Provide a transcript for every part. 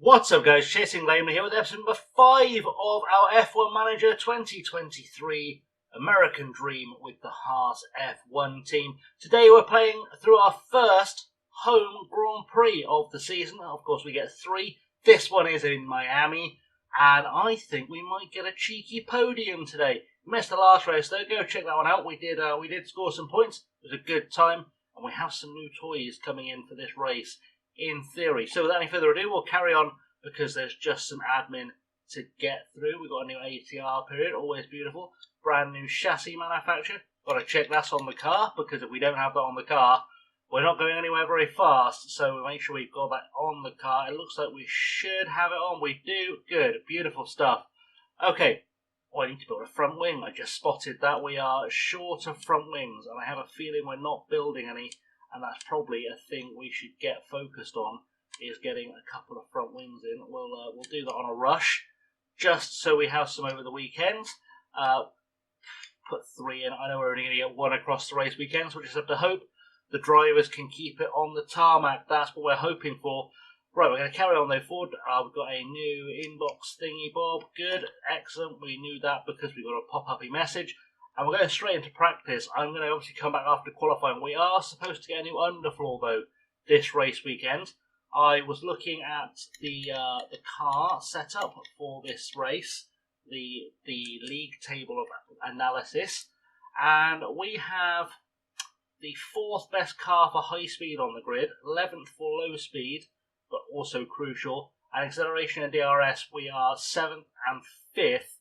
What's up guys, Chasing Lamely here with episode number 5 of our F1 Manager 2023 American Dream with the Haas F1 team. Today we're playing through our first home Grand Prix of the season. Of course we get 3. This one is in Miami and I think we might get a cheeky podium today. Missed the last race though, go check that one out. We did score some points, it was a good time and we have some new toys coming in for this race. In theory. So without any further ado, we'll carry on because there's just some admin to get through. We've got a new ATR period, always beautiful. Brand new chassis manufacturer. Got to check that's on the car because if we don't have that on the car, we're not going anywhere very fast. So we make sure we've got that on the car. It looks like we should have it on. We do. Good. Beautiful stuff. Okay. Oh, I need to build a front wing. I just spotted that. We are short of front wings and I have a feeling we're not building any. And that's probably a thing we should get focused on, is getting a couple of front wings in. We'll do that on a rush, just so we have some over the weekend. Put 3 in. I know we're only going to get 1 across the race weekend, so we just have to hope the drivers can keep it on the tarmac. That's what we're hoping for. Right, we're going to carry on though forward. We've got a new inbox thingy bob. Good, excellent. We knew that because we got a pop-uppy message. And we're going straight into practice. I'm going to obviously come back after qualifying. We are supposed to get a new underfloor though this race weekend. I was looking at the car setup for this race, the league table of analysis, and we have the 4th best car for high speed on the grid, 11th for low speed, but also crucial. And acceleration and DRS, we are 7th and 5th.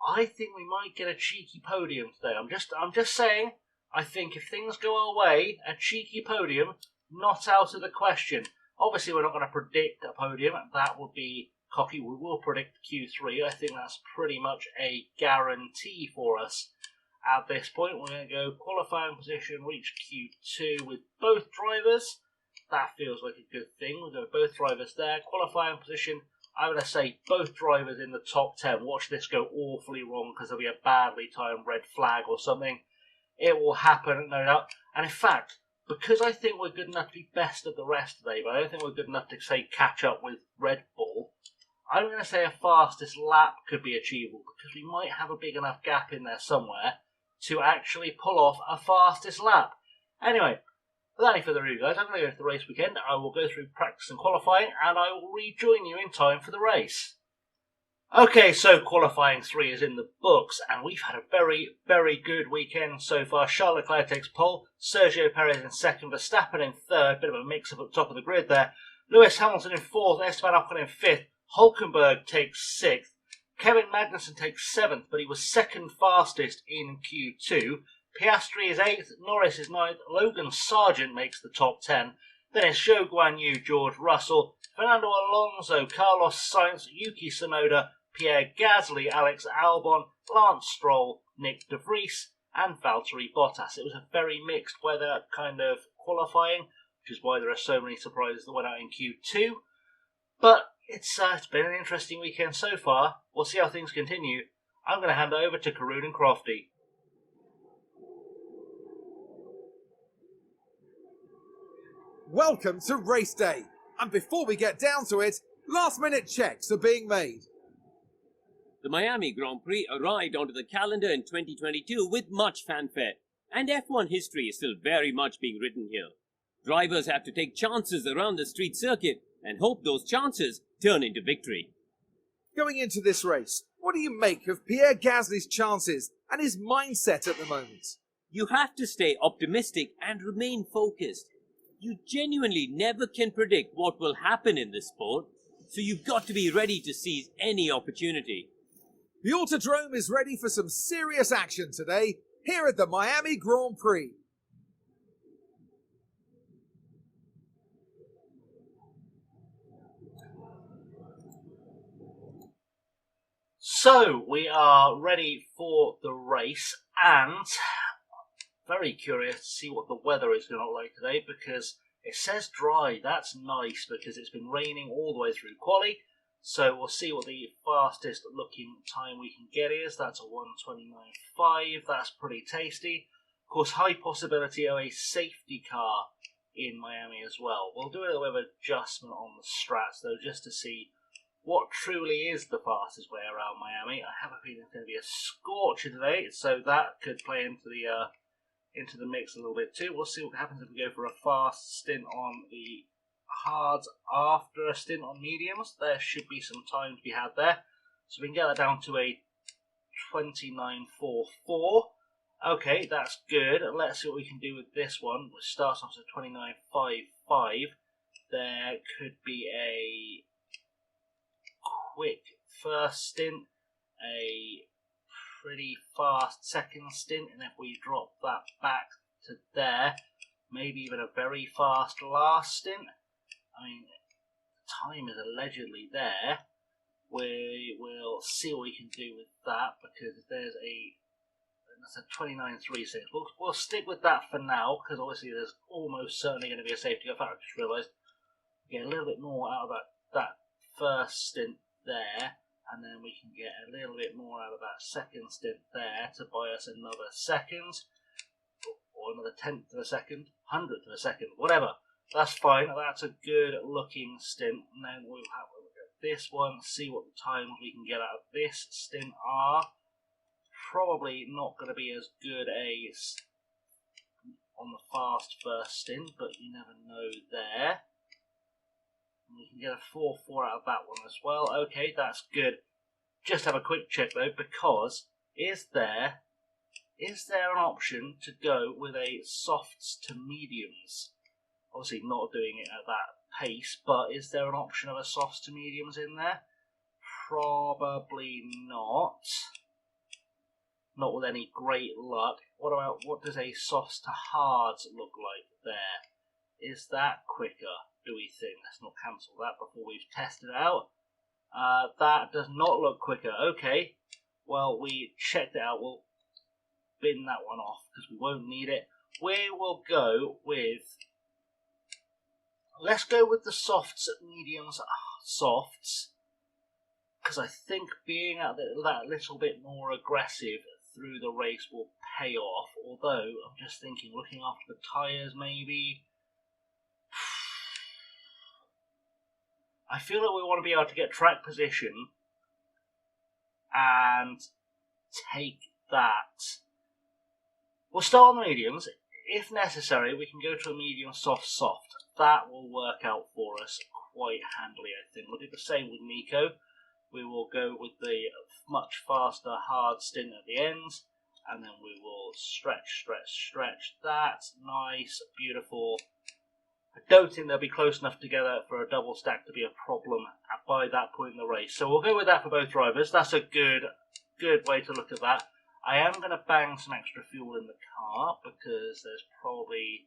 I think we might get a cheeky podium today. I'm just saying, I think if things go our way, a cheeky podium, not out of the question. Obviously, we're not going to predict a podium. That would be cocky. We will predict Q3. I think that's pretty much a guarantee for us at this point. We're going to go qualifying position, reach Q2 with both drivers. That feels like a good thing. We'll go both drivers there. Qualifying position. I'm going to say both drivers in the top 10. Watch this go awfully wrong because there'll be a badly timed red flag or something. It will happen, no doubt. And in fact, because I think we're good enough to be best of the rest today, but I don't think we're good enough to, say, catch up with Red Bull, I'm going to say a fastest lap could be achievable because we might have a big enough gap in there somewhere to actually pull off a fastest lap. Anyway, without any further ado, guys, I'm going to go to the race weekend. I will go through practice and qualifying, and I will rejoin you in time for the race. Okay, so qualifying 3 is in the books, and we've had a very, very good weekend so far. Charles Leclerc takes pole, Sergio Perez in 2nd, Verstappen in 3rd, bit of a mix-up at the top of the grid there. Lewis Hamilton in 4th, Esteban Ocon in 5th, Hulkenberg takes 6th, Kevin Magnussen takes 7th, but he was 2nd fastest in Q2. Piastri is 8th, Norris is 9th, Logan Sargent makes the top 10. Then it's Zhou Guanyu, George Russell, Fernando Alonso, Carlos Sainz, Yuki Tsunoda, Pierre Gasly, Alex Albon, Lance Stroll, Nick De Vries, and Valtteri Bottas. It was a very mixed weather kind of qualifying, which is why there are so many surprises that went out in Q2. But it's been an interesting weekend so far. We'll see how things continue. I'm going to hand it over to Karoon and Crofty. Welcome to race day, and before we get down to it, last minute checks are being made. The Miami Grand Prix arrived onto the calendar in 2022 with much fanfare, and F1 history is still very much being written here. Drivers have to take chances around the street circuit and hope those chances turn into victory. Going into this race, what do you make of Pierre Gasly's chances and his mindset at the moment? You have to stay optimistic and remain focused. You genuinely never can predict what will happen in this sport, so you've got to be ready to seize any opportunity. The Autodrome is ready for some serious action today, here at the Miami Grand Prix. So, we are ready for the race, and very curious to see what the weather is going to look like today because it says dry. That's nice because it's been raining all the way through quali. So we'll see what the fastest looking time we can get is. That's a 1:29.5. That's pretty tasty. Of course, high possibility of a safety car in Miami as well. We'll do a little bit of adjustment on the strats though, just to see what truly is the fastest way around Miami. I have a feeling it's going to be a scorcher today, so that could play into the mix a little bit too. We'll see what happens if we go for a fast stint on the hards after a stint on mediums. There should be some time to be had there, so we can get that down to a 29.44. Okay, that's good. Let's see what we can do with this one, which starts off at 29.55. There could be a quick first stint, a pretty fast second stint, and if we drop that back to there, maybe even a very fast last stint. I mean, time is allegedly there. We will see what we can do with that, because that's a 29.36. We'll stick with that for now, because obviously there's almost certainly going to be a safety car. In fact, I just realised we get a little bit more out of that first stint there, and then we can get a little bit more out of that second stint there to buy us another second, or another tenth of a second, hundredth of a second, whatever. That's fine. That's a good looking stint. And then we'll have a look at this one, see what the times we can get out of this stint are. Probably not going to be as good on the fast first stint, but you never know there. And we can get a 4.4 out of that one as well. Okay, that's good. Just have a quick check though, because is there an option to go with a softs to mediums? Obviously not doing it at that pace, but is there an option of a softs to mediums in there? Probably not. Not with any great luck. What does a softs to hards look like there? Is that quicker, do we think? Let's not cancel that before we've tested it out. That does not look quicker. Okay, well, we checked it out. We'll bin that one off because we won't need it. We will go with... Let's go with the softs at mediums softs, because I think being that little bit more aggressive through the race will pay off. Although, I'm just thinking, looking after the tyres maybe... I feel like we want to be able to get track position and take that. We'll start on the mediums. If necessary, we can go to a medium soft. That will work out for us quite handily, I think. We'll do the same with Nico. We will go with the much faster hard stint at the ends, and then we will stretch that. Nice, beautiful. I don't think they'll be close enough together for a double stack to be a problem by that point in the race. So we'll go with that for both drivers. That's a good way to look at that. I am going to bang some extra fuel in the car because there's probably...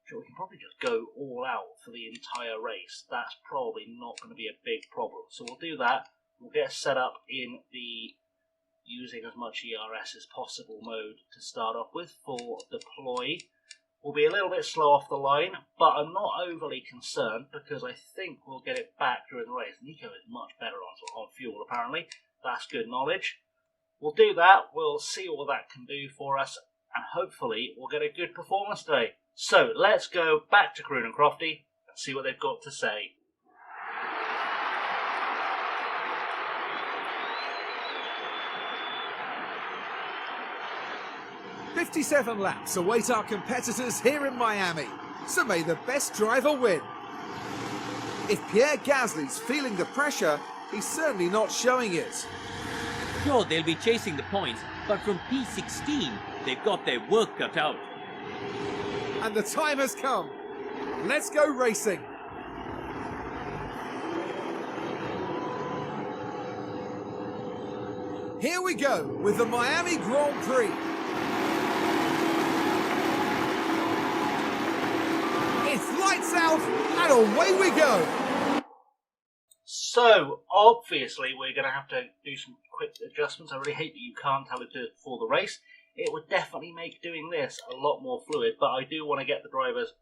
Sure, we can probably just go all out for the entire race. That's probably not going to be a big problem. So we'll do that. We'll get set up in the using as much ERS as possible mode to start off with. Full deploy. We'll be a little bit slow off the line, but I'm not overly concerned because I think we'll get it back during the race. Nico is much better on fuel, apparently. That's good knowledge. We'll do that. We'll see what that can do for us, and hopefully we'll get a good performance today. So let's go back to Croon and Crofty and see what they've got to say. "57 laps await our competitors here in Miami, so may the best driver win." If Pierre Gasly's feeling the pressure, he's certainly not showing it. Sure, they'll be chasing the points, but from P16, they've got their work cut out. And the time has come. Let's go racing. Here we go with the Miami Grand Prix. It's lights out and away we go. So, obviously, we're going to have to do some quick adjustments. I really hate that you can't have it do it before the race. It would definitely make doing this a lot more fluid, but I do want to get the drivers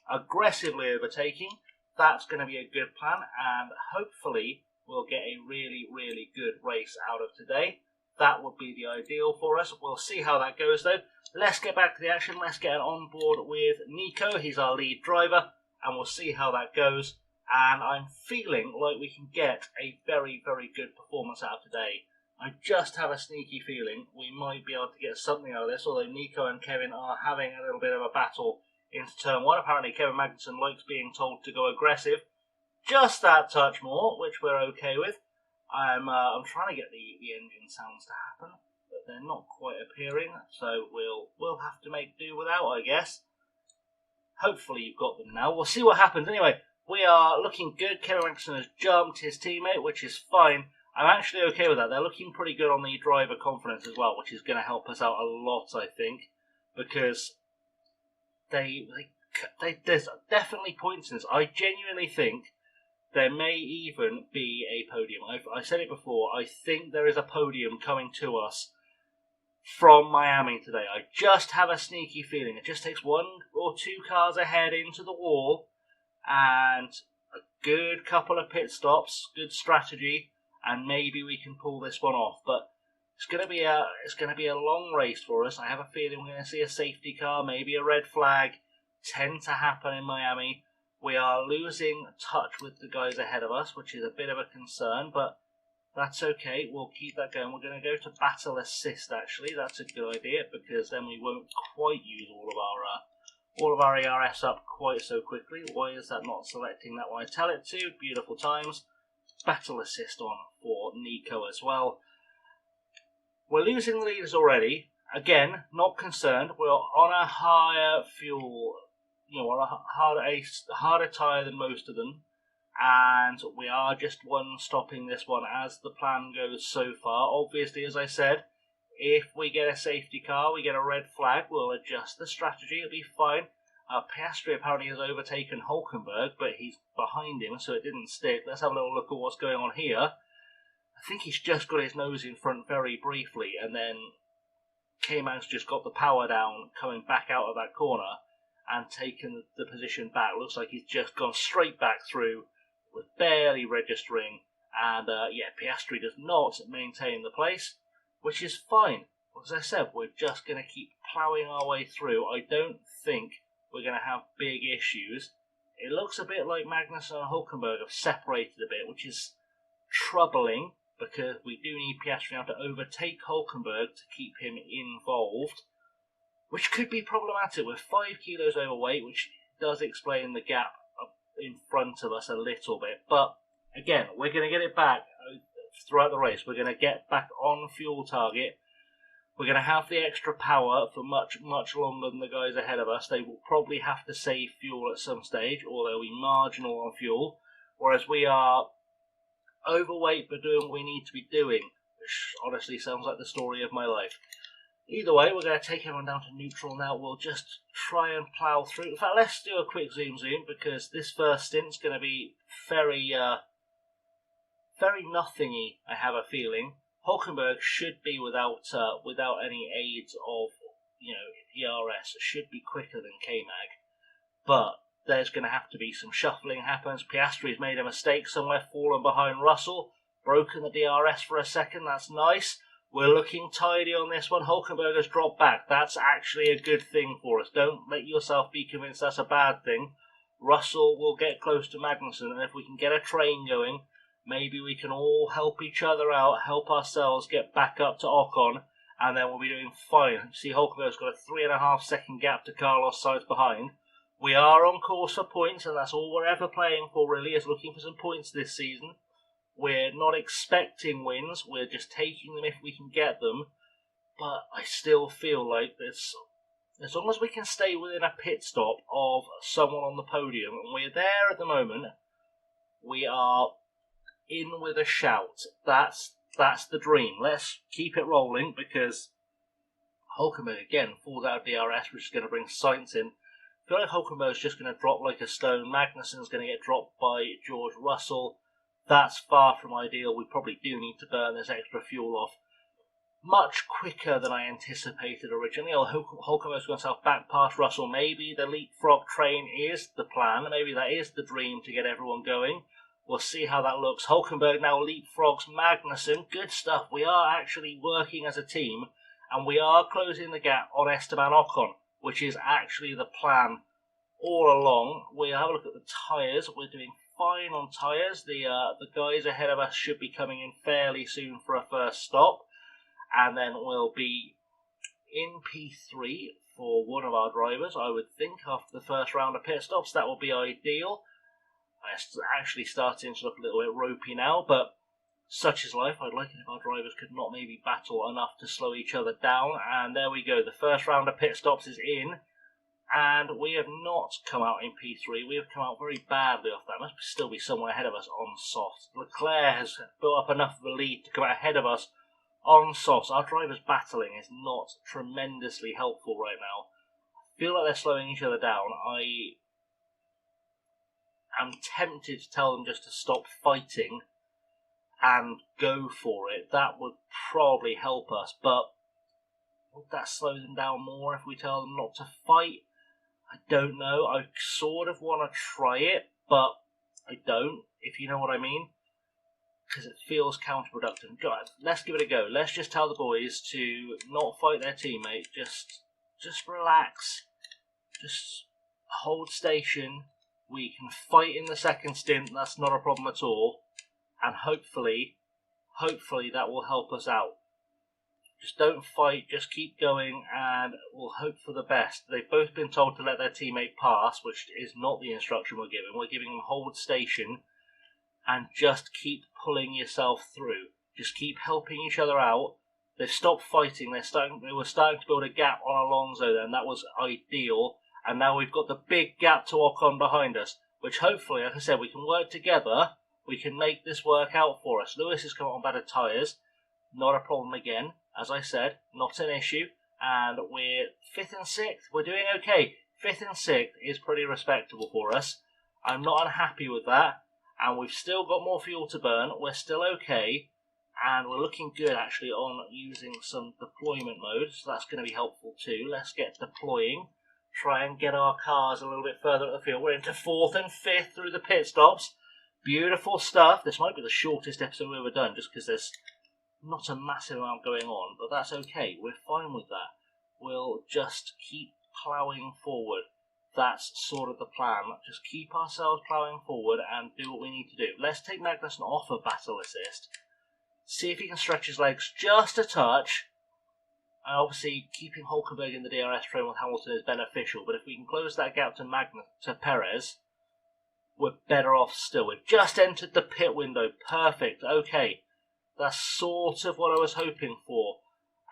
aggressively overtaking. That's going to be a good plan, and hopefully we'll get a really, really good race out of today. that would be the ideal for us. We'll see how that goes though. Let's get back to the action. Let's get on board with Nico. He's our lead driver, and we'll see how that goes. And I'm feeling like we can get a very, very good performance out today. I just have a sneaky feeling we might be able to get something out of this, although Nico and Kevin are having a little bit of a battle into turn one. Apparently Kevin Magnussen likes being told to go aggressive just that touch more, which we're okay with. I'm trying to get the engine sounds to happen, but they're not quite appearing, so we'll have to make do without, I guess. Hopefully you've got them now. We'll see what happens. Anyway, we are looking good. Kevin Magnussen has jumped his teammate, which is fine. I'm actually okay with that. They're looking pretty good on the driver confidence as well, which is going to help us out a lot, I think, because there's definitely points in this. I genuinely think there may even be a podium. I said it before. I think there is a podium coming to us from Miami today. I just have a sneaky feeling. It just takes one or two cars ahead into the wall and a good couple of pit stops, good strategy, and maybe we can pull this one off. But it's going to be a long race for us. I have a feeling we're going to see a safety car, maybe a red flag, tend to happen in Miami. We are losing touch with the guys ahead of us, which is a bit of a concern, but that's okay. We'll keep that going. We're going to go to battle assist, actually. That's a good idea, because then we won't quite use all of our ERS up quite so quickly. Why is that not selecting that one I tell it to? Beautiful times. Battle assist on for Nico as well. We're losing the leaders already. Again, not concerned. We're on a higher fuel, on a harder tyre than most of them, and we are just one stopping this one as the plan goes so far. Obviously, as I said, if we get a safety car, we get a red flag, we'll adjust the strategy, it'll be fine. Piastri apparently has overtaken Hulkenberg, but he's behind him, so it didn't stick. Let's have a little look at what's going on here. I think he's just got his nose in front very briefly, and then K-Man's just got the power down coming back out of that corner and taken the position back. Looks like he's just gone straight back through, with barely registering, and Piastri does not maintain the place, which is fine. As I said, we're just going to keep ploughing our way through. I don't think we're going to have big issues. It looks a bit like Magnussen and Hulkenberg have separated a bit, which is troubling, because we do need Piastri now to overtake Hulkenberg to keep him involved, which could be problematic. We're 5 kilos overweight, which does explain the gap in front of us a little bit. But again, we're going to get it back throughout the race. We're going to get back on fuel target. We're going to have the extra power for much, much longer than the guys ahead of us. They will probably have to save fuel at some stage, or they'll be marginal on fuel. Whereas we are overweight but doing what we need to be doing, which honestly sounds like the story of my life. Either way, we're going to take everyone down to neutral now. We'll just try and plough through. In fact, let's do a quick zoom, because this first stint's going to be very nothingy, I have a feeling. Hulkenberg should be without any aids of, ERS. It should be quicker than K-Mag. But there's going to have to be some shuffling happens. Piastri's made a mistake somewhere, fallen behind Russell, broken the DRS for a second. That's nice. We're looking tidy on this one. Hulkenberg has dropped back. That's actually a good thing for us. Don't let yourself be convinced that's a bad thing. Russell will get close to Magnussen, and if we can get a train going, maybe we can all help each other out, help ourselves get back up to Ocon, and then we'll be doing fine. See, Hulkenberg's got a 3.5 second gap to Carlos Sainz behind. We are on course for points, and that's all we're ever playing for, really, is looking for some points this season. We're not expecting wins, we're just taking them if we can get them. But I still feel like this, as long as we can stay within a pit stop of someone on the podium, and we're there at the moment, we are in with a shout. That's the dream. Let's keep it rolling, because Hulkenberg again falls out of DRS, which is going to bring Sainz in. I feel like Hulkenberg's just going to drop like a stone. Magnussen's going to get dropped by George Russell. That's far from ideal. We probably do need to burn this extra fuel off much quicker than I anticipated originally. Hulkenberg's got himself back past Russell. Maybe the leapfrog train is the plan. Maybe that is the dream to get everyone going. We'll see how that looks. Hulkenberg now leapfrogs Magnussen. Good stuff. We are actually working as a team, and we are closing the gap on Esteban Ocon, which is actually the plan all along. We have a look at the tyres. We're doing fine on tyres. The guys ahead of us should be coming in fairly soon for a first stop, and then we'll be in P3 for one of our drivers, I would think, after the first round of pit stops. That will be ideal. It's actually starting to look a little bit ropey now, but such is life. I'd like it if our drivers could not maybe battle enough to slow each other down. And there we go. The first round of pit stops is in, and we have not come out in P3. We have come out very badly off that. Must still be someone ahead of us on softs. Leclerc has built up enough of a lead to come out ahead of us on softs. Our drivers battling is not tremendously helpful right now. I feel like they're slowing each other down. I'm tempted to tell them just to stop fighting and go for it. That would probably help us, but would that slow them down more if we tell them not to fight? I don't know. I sort of want to try it, but I don't, if you know what I mean, because it feels counterproductive. God, let's give it a go. Let's just tell the boys to not fight their teammate. Just relax. Just hold station. We can fight in the second stint. That's not a problem at all. And hopefully that will help us out. Just don't fight, just keep going, and we'll hope for the best. They've both been told to let their teammate pass, which is not the instruction we're giving. We're giving them hold station and just keep pulling yourself through. Just keep helping each other out. They've stopped fighting. They were starting to build a gap on Alonso then. That was ideal. And now we've got the big gap to Ocon behind us, which hopefully, like I said, we can work together. We can make this work out for us. Lewis has come on better tyres. Not a problem again. As I said, not an issue. And we're 5th and 6th. We're doing okay. 5th and 6th is pretty respectable for us. I'm not unhappy with that. And we've still got more fuel to burn. We're still okay. And we're looking good, actually, on using some deployment mode. So that's going to be helpful too. Let's get deploying. Try and get our cars a little bit further up the field. We're into 4th and 5th through the pit stops. Beautiful stuff. This might be the shortest episode we've ever done, just because there's not a massive amount going on, but that's okay. We're fine with that. We'll just keep ploughing forward. That's sort of the plan. Just keep ourselves ploughing forward and do what we need to do. Let's take Magnussen off of battle assist. See if he can stretch his legs just a touch. And obviously, keeping Hulkenberg in the DRS frame with Hamilton is beneficial, but if we can close that gap to Perez, we're better off still. We've just entered the pit window. Perfect. Okay. That's sort of what I was hoping for.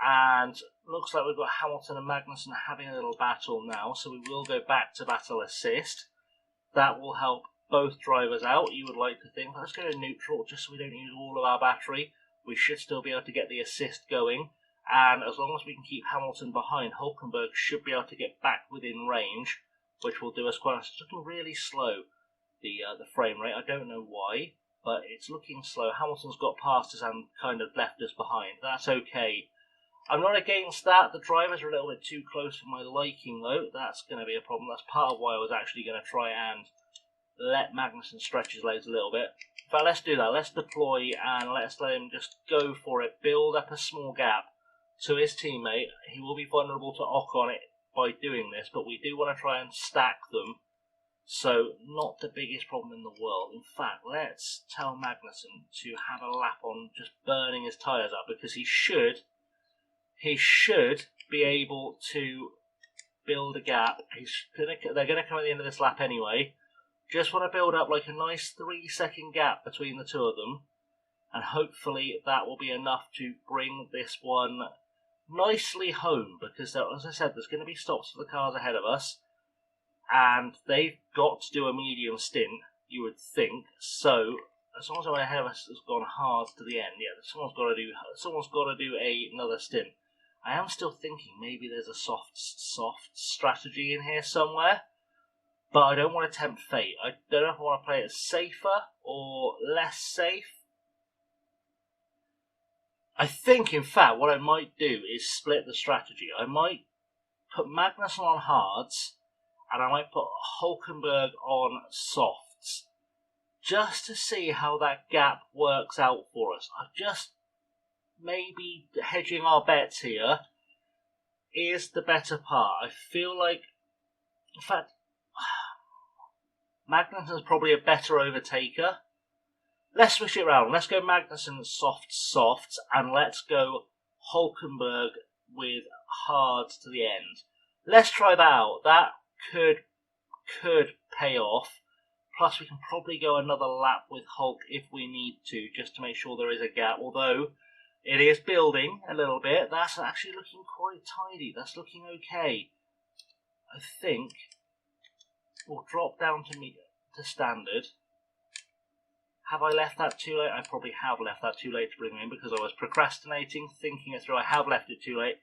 And looks like we've got Hamilton and Magnussen having a little battle now, so we will go back to battle assist. That will help both drivers out, you would like to think. Let's go to neutral, just so we don't use all of our battery. We should still be able to get the assist going. And as long as we can keep Hamilton behind, Hulkenberg should be able to get back within range, which will do us quite nice. It's looking really slow, the frame rate. I don't know why, but it's looking slow. Hamilton's got past us and kind of left us behind. That's okay. I'm not against that. The drivers are a little bit too close for my liking, though. That's going to be a problem. That's part of why I was actually going to try and let Magnussen stretch his legs a little bit. In fact, let's do that. Let's deploy and let's let him just go for it. Build up a small gap to his teammate. He will be vulnerable to Ocon by doing this, but we do want to try and stack them. So, not the biggest problem in the world. In fact, let's tell Magnussen to have a lap on just burning his tyres up, because he should be able to build a gap. They're going to come at the end of this lap anyway. Just want to build up like a nice 3-second gap between the two of them, and hopefully that will be enough to bring this one nicely home, because as I said, there's going to be stops for the cars ahead of us, and they've got to do a medium stint, you would think. So as long as everyone ahead of us has gone hard to the end, yeah, someone's got to do another stint. I am still thinking maybe there's a soft strategy in here somewhere, but I don't want to tempt fate. I don't know if I want to play it safer or less safe. I think, in fact, what I might do is split the strategy. I might put Magnussen on hards, and I might put Hulkenberg on softs, just to see how that gap works out for us. I'm just maybe hedging our bets here is the better part. I feel like, in fact, Magnussen's probably a better overtaker. Let's switch it around. Let's go Magnussen softs, and let's go Hulkenberg with hards to the end. Let's try that out. That could pay off. Plus, we can probably go another lap with Hulk if we need to, just to make sure there is a gap. Although it is building a little bit. That's actually looking quite tidy. That's looking okay. I think we'll drop down to standard. Have I left that too late? I probably have left that too late to bring him in because I was procrastinating, thinking it through. I have left it too late.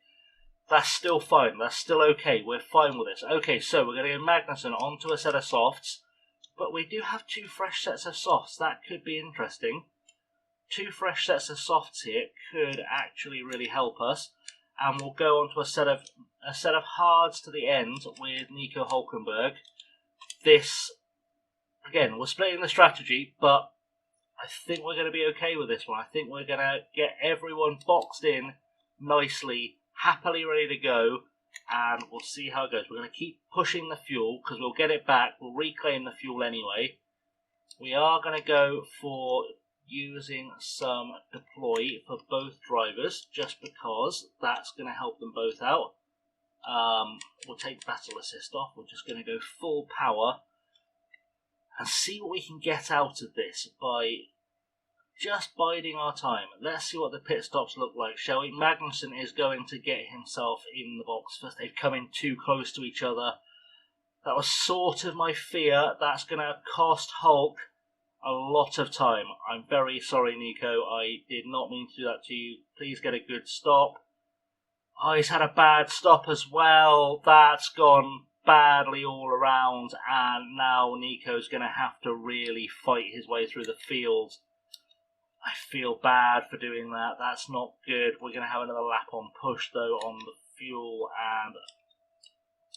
That's still fine. That's still okay. We're fine with this. Okay, so we're going to get Magnussen onto a set of softs. But we do have 2 fresh sets of softs. That could be interesting. 2 fresh sets of softs here could actually really help us. And we'll go on to a set of hards to the end with Nico Hulkenberg. This, again, we're splitting the strategy, but I think we're going to be okay with this one. I think we're going to get everyone boxed in nicely, happily ready to go, and we'll see how it goes. We're going to keep pushing the fuel because we'll get it back. We'll reclaim the fuel anyway. We are going to go for using some deploy for both drivers just because that's going to help them both out. We'll take battle assist off. We're just going to go full power and see what we can get out of this by just biding our time. Let's see what the pit stops look like, shall we? Magnussen is going to get himself in the box first. They've come in too close to each other. That was sort of my fear. That's going to cost Hulk a lot of time. I'm very sorry, Nico. I did not mean to do that to you. Please get a good stop. Oh, he's had a bad stop as well. That's gone badly all around, and now Nico's going to have to really fight his way through the field. I feel bad for doing that. That's not good. We're going to have another lap on push, though, on the fuel, and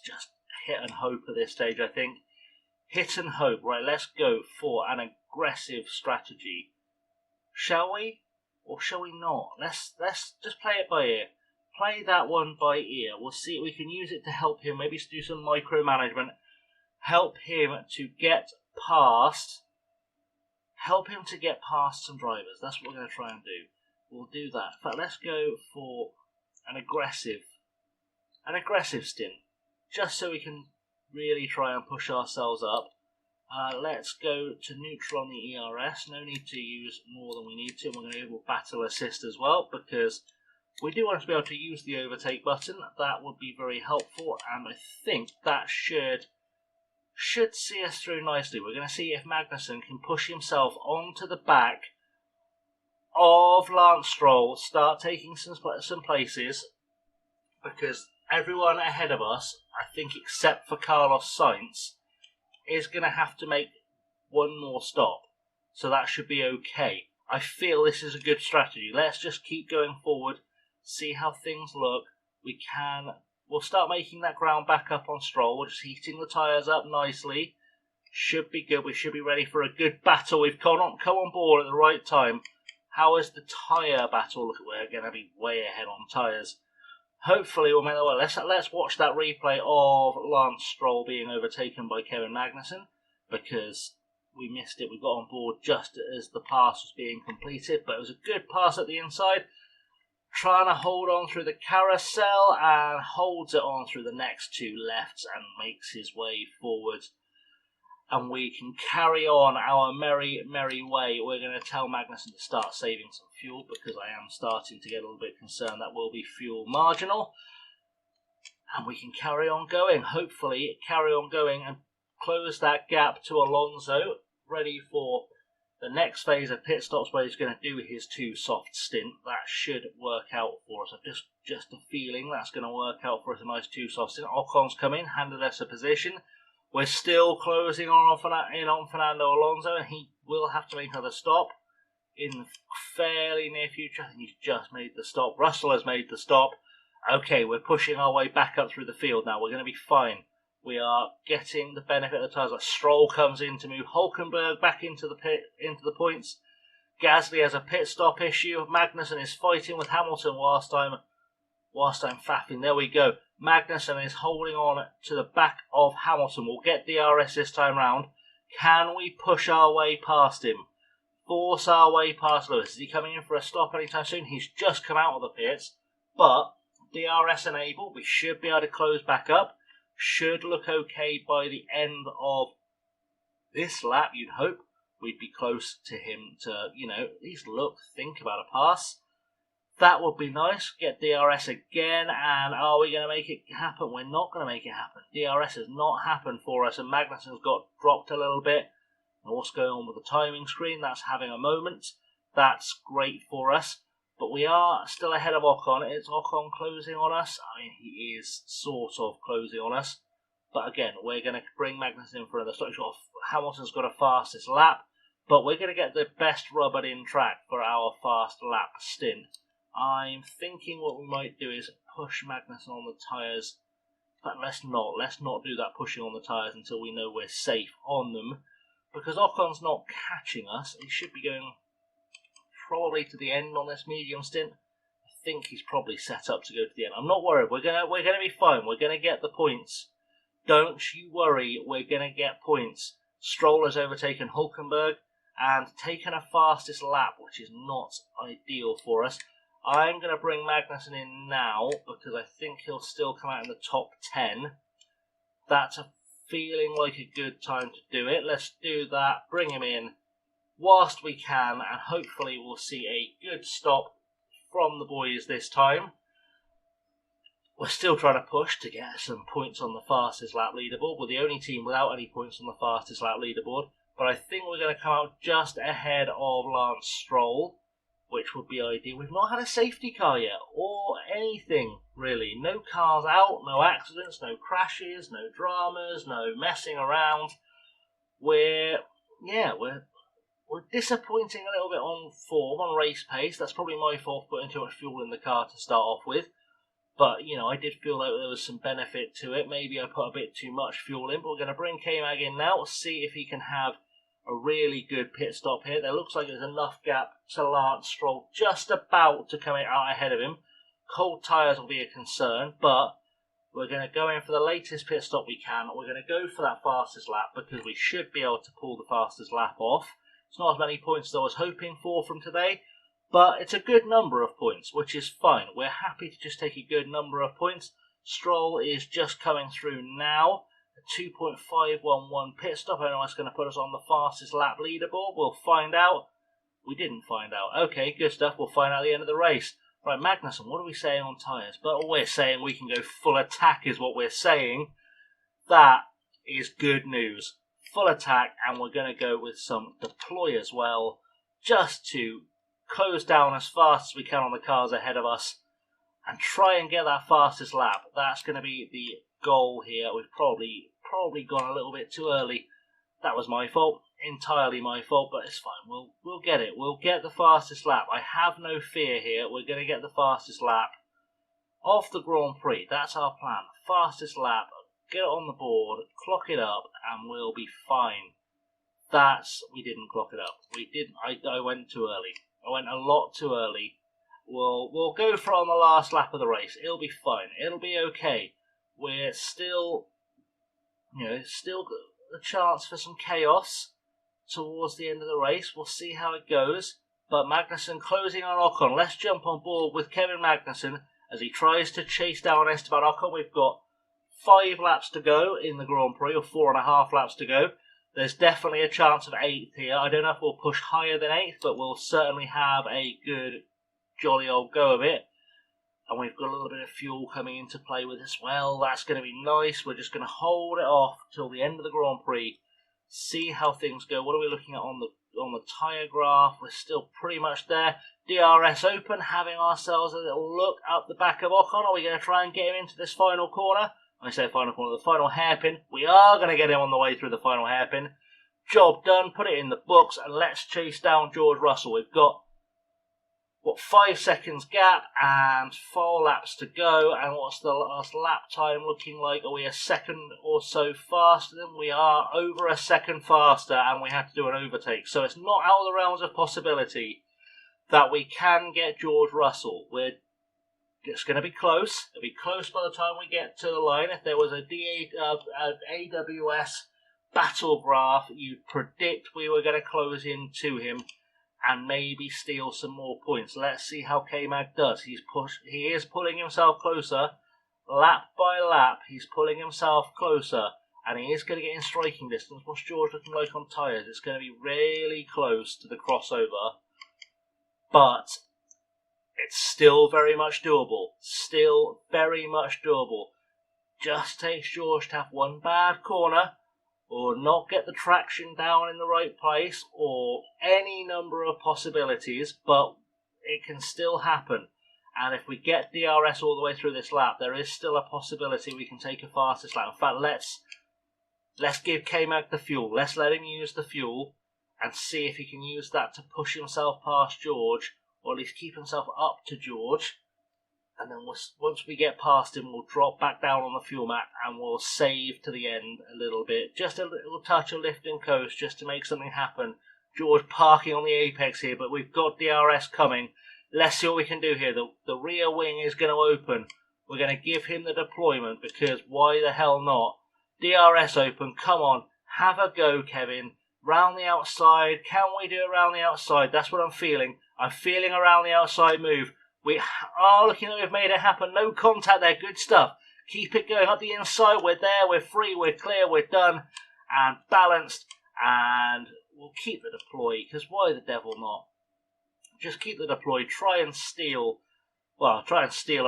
just hit and hope at this stage, I think. Hit and hope. Right, let's go for an aggressive strategy. Shall we? Or shall we not? Let's just play it by ear. Play that one by ear. We'll see. We can use it to help him. Maybe do some micromanagement. Help him to get past. Help him to get past some drivers. That's what we're going to try and do. We'll do that. In fact, let's go for an aggressive stint, just so we can really try and push ourselves up. Let's go to neutral on the ERS. No need to use more than we need to. And we're going to go with battle assist as well because we do want to be able to use the overtake button. That would be very helpful, and I think that should see us through nicely. We're going to see if Magnussen can push himself onto the back of Lance Stroll, start taking some places, because everyone ahead of us, I think except for Carlos Sainz, is going to have to make one more stop. So that should be okay. I feel this is a good strategy. Let's just keep going forward, see how things look. We'll start making that ground back up on Stroll. We're just heating the tyres up nicely. Should be good. We should be ready for a good battle. We've come on board at the right time. How is the tyre battle? Look, we're going to be way ahead on tyres. Hopefully we'll make that well. Let's watch that replay of Lance Stroll being overtaken by Kevin Magnussen, because we missed it. We got on board just as the pass was being completed, but it was a good pass at the inside. Trying to hold on through the carousel, and holds it on through the next 2 lefts and makes his way forward. And we can carry on our merry, merry way. We're going to tell Magnussen to start saving some fuel, because I am starting to get a little bit concerned that will be fuel marginal. And we can carry on going, hopefully carry on going and close that gap to Alonso, ready for the next phase of pit stops where he's going to do his 2 soft stint. That should work out for us. I've just a feeling that's going to work out for us, a nice 2 soft stint. Ocon's come in, handed us a position. We're still closing on Fernando Alonso, and he will have to make another stop in the fairly near future. I think he's just made the stop. Russell has made the stop. Okay, we're pushing our way back up through the field now. We're going to be fine. We are getting the benefit of the tyres. Like Stroll comes in to move Hulkenberg back into the points. Gasly has a pit stop issue. Magnussen is fighting with Hamilton whilst I'm faffing. There we go. Magnussen is holding on to the back of Hamilton. We'll get DRS this time round. Can we push our way past him? Force our way past Lewis. Is he coming in for a stop anytime soon? He's just come out of the pits. But DRS enabled. We should be able to close back up. Should look okay by the end of this lap, you'd hope. We'd be close to him to, at least think about a pass. That would be nice. Get DRS again, and are we going to make it happen? We're not going to make it happen. DRS has not happened for us, and Magnussen's got dropped a little bit. And what's going on with the timing screen? That's having a moment. That's great for us. But we are still ahead of Ocon. Is Ocon closing on us? I mean, he is sort of closing on us. But again, we're going to bring Magnussen in for another stop. Hamilton's got a fastest lap, but we're going to get the best rubbered in track for our fast lap stint. I'm thinking what we might do is push Magnussen on the tyres. But let's not do that pushing on the tyres until we know we're safe on them. Because Ocon's not catching us. He should be going probably to the end on this medium stint. I think he's probably set up to go to the end. I'm not worried. We're gonna be fine. We're gonna get the points. Don't you worry. We're gonna get points. Stroll has overtaken Hulkenberg and taken a fastest lap, which is not ideal for us. I'm going to bring Magnussen in now because I think he'll still come out in the top 10. That's a feeling like a good time to do it. Let's do that. Bring him in whilst we can, and hopefully we'll see a good stop from the boys this time. We're still trying to push to get some points on the fastest lap leaderboard. We're the only team without any points on the fastest lap leaderboard, but I think we're going to come out just ahead of Lance Stroll, which would be ideal. We've not had a safety car yet, or anything really. No cars out, no accidents, no crashes, no dramas, no messing around. We're disappointing a little bit on form, on race pace. That's probably my fault for putting too much fuel in the car to start off with. But, I did feel like there was some benefit to it. Maybe I put a bit too much fuel in, but we're going to bring K-Mag in now, see if he can have a really good pit stop here. There looks like there's enough gap to Lance Stroll just about to come out ahead of him. Cold tyres will be a concern, but we're going to go in for the latest pit stop we can. We're going to go for that fastest lap because we should be able to pull the fastest lap off. It's not as many points as I was hoping for from today, but it's a good number of points, which is fine. We're happy to just take a good number of points. Stroll is just coming through now. A 2.511 pit stop. I know that's going to put us on the fastest lap leaderboard. We'll find out. We didn't find out. Okay, good stuff. We'll find out at the end of the race. Right, Magnussen, what are we saying on tyres? But we're saying we can go full attack is what we're saying. That is good news. Full attack, and we're going to go with some deploy as well, just to close down as fast as we can on the cars ahead of us and try and get that fastest lap. That's going to be the goal here. We've probably gone a little bit too early. That was my fault, entirely my fault, but it's fine. We'll get it. We'll get the fastest lap. I have no fear here. We're going to get the fastest lap of the Grand Prix. That's our plan. Fastest lap. Get it on the board, clock it up, and we'll be fine. We didn't clock it up. We didn't. I went too early. I went a lot too early. We'll go for it on the last lap of the race. It'll be fine. It'll be okay. We're still, still a chance for some chaos towards the end of the race. We'll see how it goes. But Magnussen closing on Ocon. Let's jump on board with Kevin Magnussen as he tries to chase down Esteban Ocon. We've got 5 laps to go in the Grand Prix, or 4.5 laps to go. There's definitely a chance of 8th here. I don't know if we'll push higher than 8th, but we'll certainly have a good, jolly old go of it. And we've got a little bit of fuel coming into play with as well. That's going to be nice. We're just going to hold it off till the end of the Grand Prix. See how things go. What are we looking at on the tyre graph? We're still pretty much there. DRS open, having ourselves a little look up the back of Ocon. Are we going to try and get him into this final corner? I say final corner, the final hairpin. We are going to get him on the way through the final hairpin. Job done. Put it in the books, and let's chase down George Russell. what, 5 seconds gap and 4 laps to go. And what's the last lap time looking like? Are we a second or so faster? Than we are, over a second faster, and we had to do an overtake. So it's not out of the realms of possibility that we can get George Russell. It's going to be close. It'll be close by the time we get to the line. If there was an AWS battle graph, you'd predict we were going to close in to him and maybe steal some more points. Let's see how K-Mag does. He is pulling himself closer. Lap by lap, he's pulling himself closer. And he is going to get in striking distance. What's George looking like on tyres? It's going to be really close to the crossover. But it's still very much doable. Still very much doable. Just takes George to have one bad corner, or not get the traction down in the right place, or any number of possibilities, but it can still happen. And if we get DRS all the way through this lap, there is still a possibility we can take a fastest lap. In fact, let's give K-Mag the fuel. Let's let him use the fuel and see if he can use that to push himself past George, or at least keep himself up to George. And then once we get past him, we'll drop back down on the fuel map and we'll save to the end a little bit. Just a little touch of lift and coast just to make something happen. George parking on the apex here, but we've got DRS coming. Let's see what we can do here. The rear wing is going to open. We're going to give him the deployment, because why the hell not? DRS open, come on. Have a go, Kevin. Round the outside. Can we do it around the outside? That's what I'm feeling. I'm feeling around the outside move. We are looking like we've made it happen. No contact there. Good stuff. Keep it going up the inside. We're there. We're free. We're clear. We're done. And balanced. And we'll keep the deploy, because why the devil not? Just keep the deploy. Try and steal a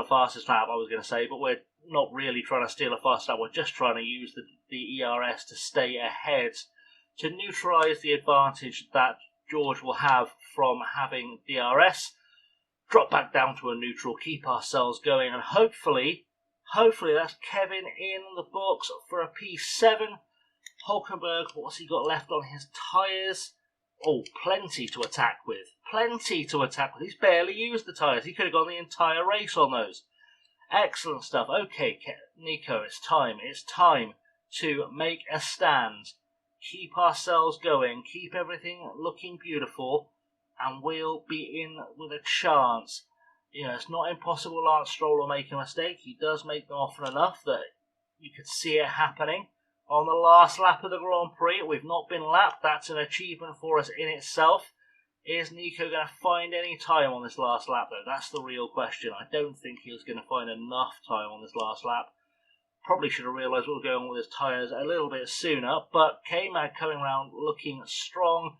fastest lap, I was going to say. But we're not really trying to steal a fast lap. We're just trying to use the ERS to stay ahead, to neutralise the advantage that George will have from having DRS. Drop back down to a neutral, keep ourselves going, and hopefully that's Kevin in the books for a P7. Hulkenberg, what's he got left on his tyres? Oh, plenty to attack with. Plenty to attack with. He's barely used the tyres. He could have gone the entire race on those. Excellent stuff. Okay, Nico, it's time. It's time to make a stand. Keep ourselves going. Keep everything looking beautiful. And we'll be in with a chance. You know, it's not impossible Lance Stroll will make a mistake. He does make them often enough that you could see it happening. On the last lap of the Grand Prix, we've not been lapped. That's an achievement for us in itself. Is Nico going to find any time on this last lap, though? That's the real question. I don't think he was going to find enough time on this last lap. Probably should have realised what was going on with his tyres a little bit sooner. But K-Mag coming around looking strong.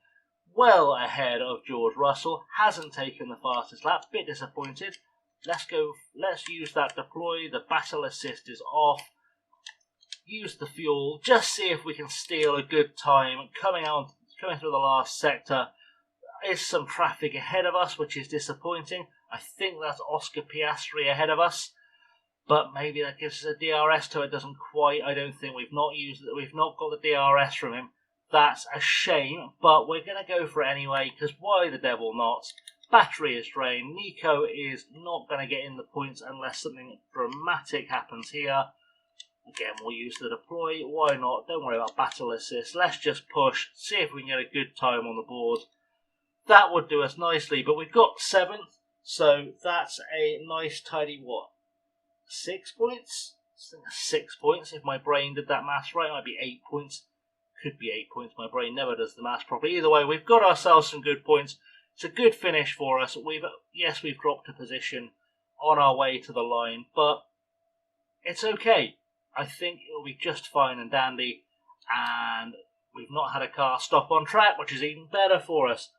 Well ahead of George Russell, hasn't taken the fastest lap, bit disappointed. Let's use that deploy, the battle assist is off. Use the fuel, just see if we can steal a good time. Coming through the last sector, is some traffic ahead of us, which is disappointing. I think that's Oscar Piastri ahead of us, but maybe that gives us a DRS to it. Doesn't quite. I don't think we've not got the DRS from him. That's a shame, but we're going to go for it anyway, because why the devil not? Battery is drained. Nico is not going to get in the points unless something dramatic happens here. Again, we'll use the deploy. Why not? Don't worry about battle assist. Let's just push, see if we can get a good time on the board. That would do us nicely, but we've got 7th, so that's a nice tidy, 6 points? I think 6 points. If my brain did that maths right, it might be 8 points. Could be 8 points. My brain never does the maths properly. Either way, we've got ourselves some good points. It's a good finish for us. We've dropped a position on our way to the line, but it's okay. I think it'll be just fine and dandy, and we've not had a car stop on track, which is even better for us.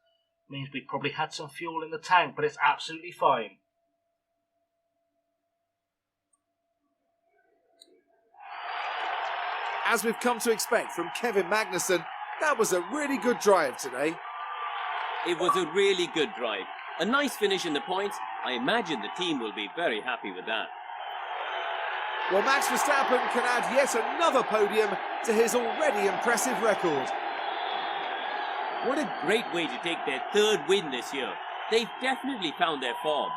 It means we probably had some fuel in the tank, but it's absolutely fine. As we've come to expect from Kevin Magnussen, that was a really good drive today. It was a really good drive. A nice finish in the points. I imagine the team will be very happy with that. Well, Max Verstappen can add yet another podium to his already impressive record. What a great way to take their 3rd win this year. They've definitely found their form.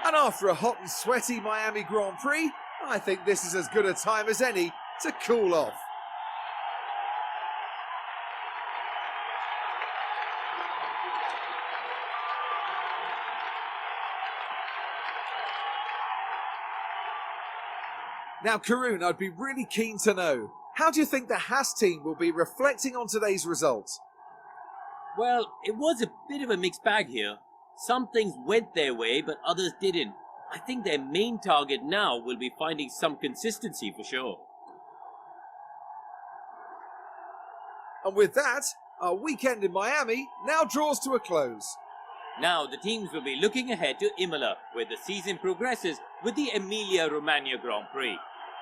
And after a hot and sweaty Miami Grand Prix, I think this is as good a time as any to cool off. Now, Karun, I'd be really keen to know, how do you think the Haas team will be reflecting on today's results? Well, it was a bit of a mixed bag here. Some things went their way, but others didn't. I think their main target now will be finding some consistency for sure. And with that, our weekend in Miami now draws to a close. Now the teams will be looking ahead to Imola, where the season progresses with the Emilia-Romagna Grand Prix.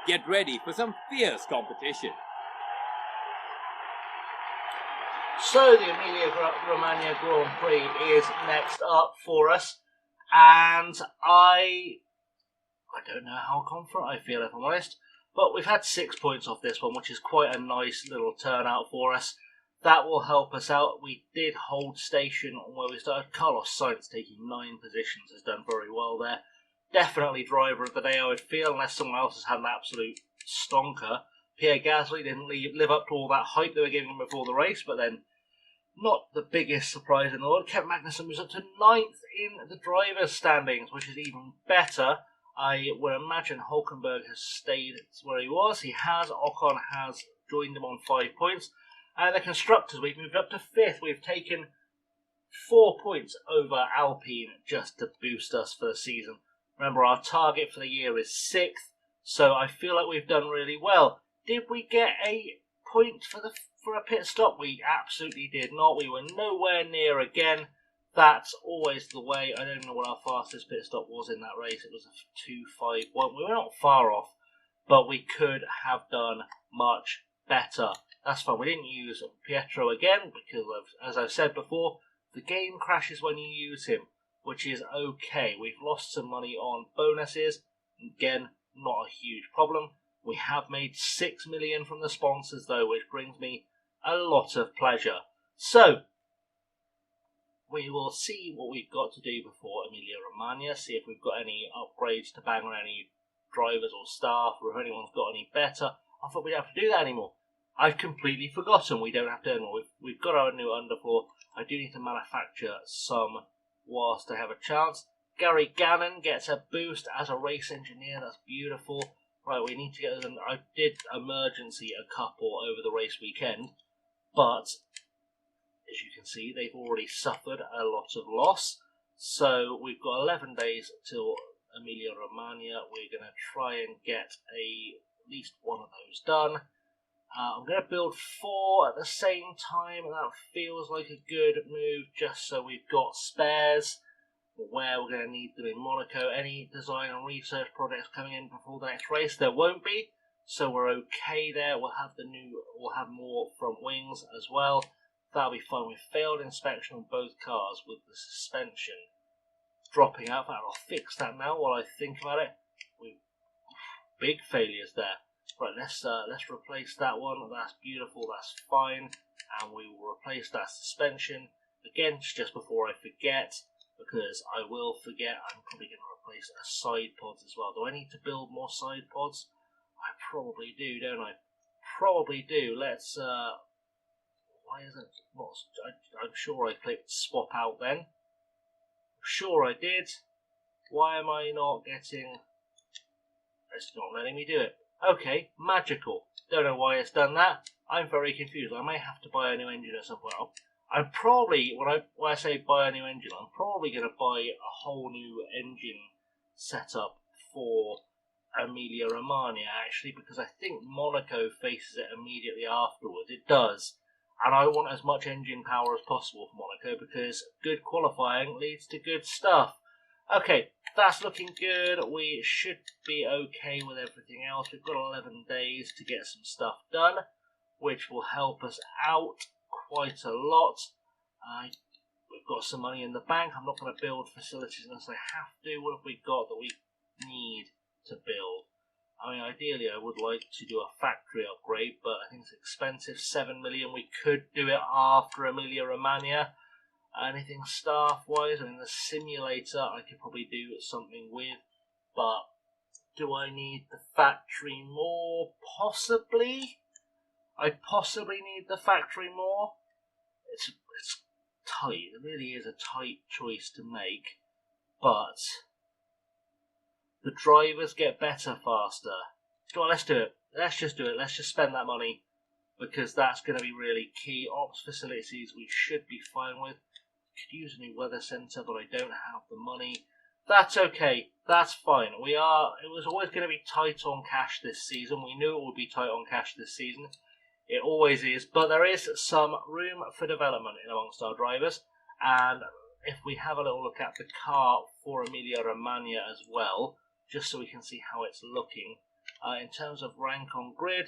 Get ready for some fierce competition. So the Emilia-Romagna Grand Prix is next up for us, and I don't know how confident I feel, if I'm honest, but we've had 6 points off this one, which is quite a nice little turnout for us. That will help us out. We did hold station on where we started. Carlos Sainz taking 9 positions has done very well there. Definitely driver of the day, I would feel, unless someone else has had an absolute stonker. Pierre Gasly didn't live up to all that hype they were giving him before the race, but then not the biggest surprise in the world. Kevin Magnussen was up to 9th in the drivers' standings, which is even better. I would imagine Hulkenberg has stayed where he was. He has. Ocon has joined him on 5 points. And the constructors, we've moved up to 5th. We've taken 4 points over Alpine just to boost us for the season. Remember, our target for the year is 6th, so I feel like we've done really well. Did we get a point for a pit stop? We absolutely did not. We were nowhere near again. That's always the way. I don't even know what our fastest pit stop was in that race. It was a 2:51. We were not far off, but we could have done much better. That's fine. We didn't use Pietro again because, as I've said before, the game crashes when you use him, which is okay. We've lost some money on bonuses. Again, not a huge problem. We have made 6 million from the sponsors, though, which brings me a lot of pleasure. So, we will see what we've got to do before Emilia-Romagna, see if we've got any upgrades to bang on any drivers or staff, or if anyone's got any better. I thought we didn't have to do that anymore. I've completely forgotten we don't have to anymore. We've got our new underfloor. I do need to manufacture some whilst I have a chance. Gary Gannon gets a boost as a race engineer. That's beautiful. Right, we need to get them. I did emergency a couple over the race weekend, but as you can see, they've already suffered a lot of loss. So we've got 11 days till Emilia-Romagna. We're going to try and get at least one of those done. I'm going to build 4 at the same time, and that feels like a good move just so we've got spares where we're going to need them in Monaco. Any design and research projects coming in before the next race, there won't be, so we're okay there. We'll have more front wings as well. That'll be fine. We failed inspection on both cars with the suspension dropping out. I'll fix that now while I think about it. Big failures there. Right, let's replace that one. That's beautiful. That's fine, and we will replace that suspension again just before I forget, because I will forget. I'm probably going to replace a side pods as well. Do I need to build more side pods? I probably do, don't I? Probably do. Let's. Why isn't it not? I'm sure I clicked swap out then. I'm sure I did. Why am I not getting? It's not letting me do it. Okay, magical. Don't know why it's done that. I'm very confused. I may have to buy a new engine at some point. I'm probably, when I say buy a new engine, I'm probably going to buy a whole new engine setup for Emilia-Romagna, actually, because I think Monaco faces it immediately afterwards. It does. And I want as much engine power as possible for Monaco, because good qualifying leads to good stuff. Okay, that's looking good. We should be okay with everything else. We've got 11 days to get some stuff done, which will help us out quite a lot. We've got some money in the bank. I'm not going to build facilities unless I have to. What have we got that we need to build? I mean, ideally I would like to do a factory upgrade, but I think it's expensive, 7 million. We could do it after Emilia Romagna. Anything staff-wise, I mean, the simulator I could probably do something with, but do I need the factory more? Possibly. I possibly need the factory more. It's tight. It really is a tight choice to make, but the drivers get better faster. Come on, let's do it. Let's just do it. Let's just spend that money, because that's going to be really key. Ops facilities we should be fine with. Could use a new weather centre, but I don't have the money. That's okay. That's fine. It was always going to be tight on cash this season. We knew it would be tight on cash this season. It always is, but there is some room for development in amongst our drivers. And if we have a little look at the car for Emilia Romagna as well, just so we can see how it's looking. In terms of rank on grid,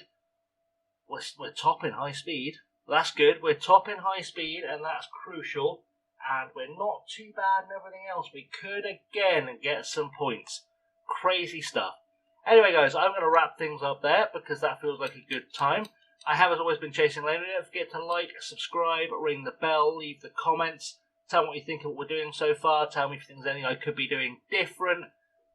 we're top in high speed. That's good. We're top in high speed, and that's crucial. And we're not too bad in everything else. We could again get some points. Crazy stuff. Anyway, guys, I'm going to wrap things up there because that feels like a good time. I have, as always, been Chasing Lane. Don't forget to like, subscribe, ring the bell, leave the comments. Tell me what you think of what we're doing so far. Tell me if there's anything I could be doing different.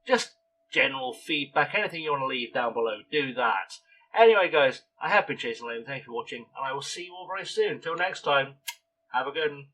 Just general feedback. Anything you want to leave down below, do that. Anyway, guys, I have been Chasing Lane. Thank you for watching, and I will see you all very soon. Until next time, have a good one.